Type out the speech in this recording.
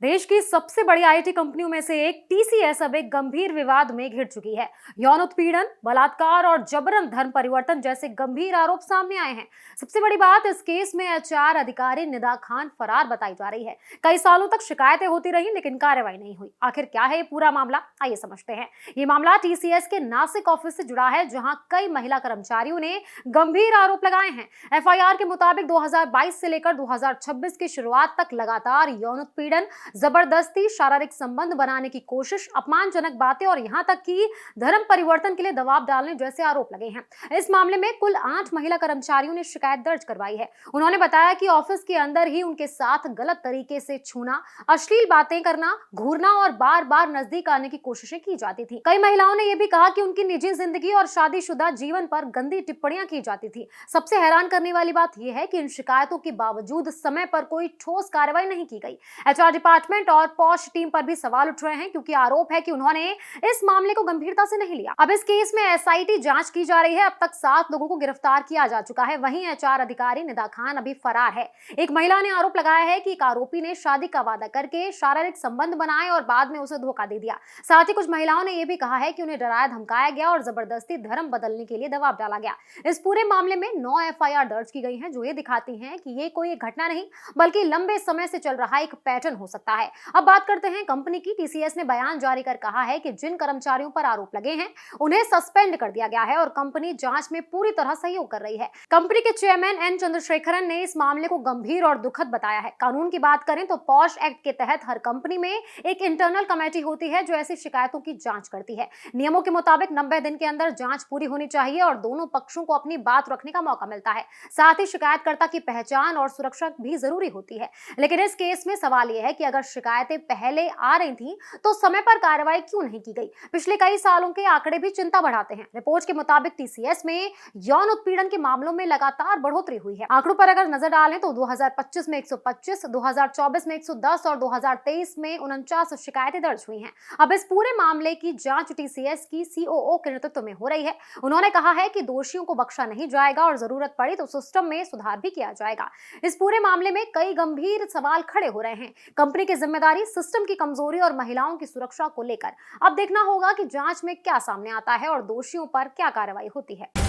देश की सबसे बड़ी आईटी कंपनियों में से एक टीसीएस अब एक गंभीर विवाद में घिर चुकी है। यौन उत्पीड़न, बलात्कार और जबरन धर्म परिवर्तन जैसे गंभीर आरोप सामने आए हैं। सबसे बड़ी बात, इस केस में एचआर अधिकारी निदा खान फरार बताई जा रही है। कई सालों तक शिकायतें होती रही लेकिन कार्रवाई नहीं हुई। आखिर क्या है ये पूरा मामला, आइए समझते हैं। ये मामला टीसीएस के नासिक ऑफिस से जुड़ा है, जहां कई महिला कर्मचारियों ने गंभीर आरोप लगाए हैं। एफआईआर के मुताबिक 2022 से लेकर 2026 की शुरुआत तक लगातार यौन उत्पीड़न, जबरदस्ती, शारीरिक संबंध बनाने की कोशिश, अपमानजनक बातें और यहां तक कि धर्म परिवर्तन के लिए दबाव डालने जैसे आरोप लगे हैं। इस मामले में कुल 8 महिला कर्मचारियों ने शिकायत दर्ज करवाई है। उन्होंने बताया कि ऑफिस के अंदर ही उनके साथ गलत तरीके से छूना, अश्लील बातें करना, घूरना और बार बार नजदीक आने की कोशिशें की जाती थी। कई महिलाओं ने यह भी कहा कि उनकी निजी जिंदगी और शादीशुदा जीवन पर गंदी टिप्पणियां की जाती थी। सबसे हैरान करने वाली बात यह है कि इन शिकायतों के बावजूद समय पर कोई ठोस कार्रवाई नहीं की गई। एचआर डिपार्टमेंट और पॉश टीम पर भी सवाल उठ रहे हैं, क्योंकि आरोप है कि उन्होंने इस मामले को गंभीरता से नहीं लिया। अब इस केस में एसआईटी जांच की जा रही है। अब तक 7 लोगों को गिरफ्तार किया जा चुका है। वहीं एचआर अधिकारी निदा खान अभी फरार है। एक महिला ने आरोप लगाया है कि एक आरोपी ने शादी का वादा करके शारीरिक संबंध बनाए और बाद में उसे धोखा दे दिया। साथ ही कुछ महिलाओं ने यह भी कहा है कि उन्हें डराया धमकाया गया और जबरदस्ती धर्म बदलने के लिए दबाव डाला गया। इस पूरे मामले में 9 एफआईआर दर्ज की गई हैं, जो ये दिखाती हैं कि ये कोई एक घटना नहीं बल्कि लंबे समय से चल रहा एक पैटर्न हो सकता है। अब बात करते हैं कंपनी की। टीसीएस ने बयान जारी कर कहा है कि जिन कर्मचारियों पर आरोप लगे हैं उन्हें सस्पेंड कर दिया गया है और कंपनी जांच में पूरी तरह सहयोग कर रही है। कंपनी के चेयरमैन एन चंद्रशेखरन ने इस मामले को गंभीर और दुखद बताया है। कानून की बात करें तो पॉश एक्ट के तहत हर कंपनी में एक इंटरनल कमेटी होती है जो ऐसी शिकायतों की जांच करती है। नियमों के मुताबिक 90 दिन के अंदर जांच पूरी होनी चाहिए और दोनों पक्षों को अपनी बात रखने का मौका मिलता है। साथ ही शिकायतकर्ता की पहचान और सुरक्षा भी जरूरी होती है। लेकिन इस केस में सवाल यह है कि अगर शिकायतें पहले आ रही थी तो समय पर कार्रवाई क्यों नहीं की गई। पिछले कई सालों के आंकड़े भी चिंता बढ़ाते हैं। रिपोर्ट के मुताबिक टीसीएस में यौन उत्पीड़न के मामलों में लगातार बढ़ोतरी हुई है। आंकड़ों पर अगर नजर डालें तो 2025 में 125, 2024 में 110 और 2023 में 49 शिकायतें दर्ज हुई हैं। अब इस पूरे मामले की जांच टीसीएस की सीओओ के नेतृत्व में हो रही है। उन्होंने कहा है कि दोषियों को बख्शा नहीं जाएगा और जरूरत पड़ी तो सिस्टम में सुधार भी किया जाएगा। इस पूरे मामले में कई गंभीर सवाल खड़े हो रहे हैं। कंपनी की जिम्मेदारी, सिस्टम की कमजोरी और महिलाओं की सुरक्षा को लेकर अब देखना होगा कि जांच में क्या सामने आता है और दोषियों पर क्या कार्रवाई होती है।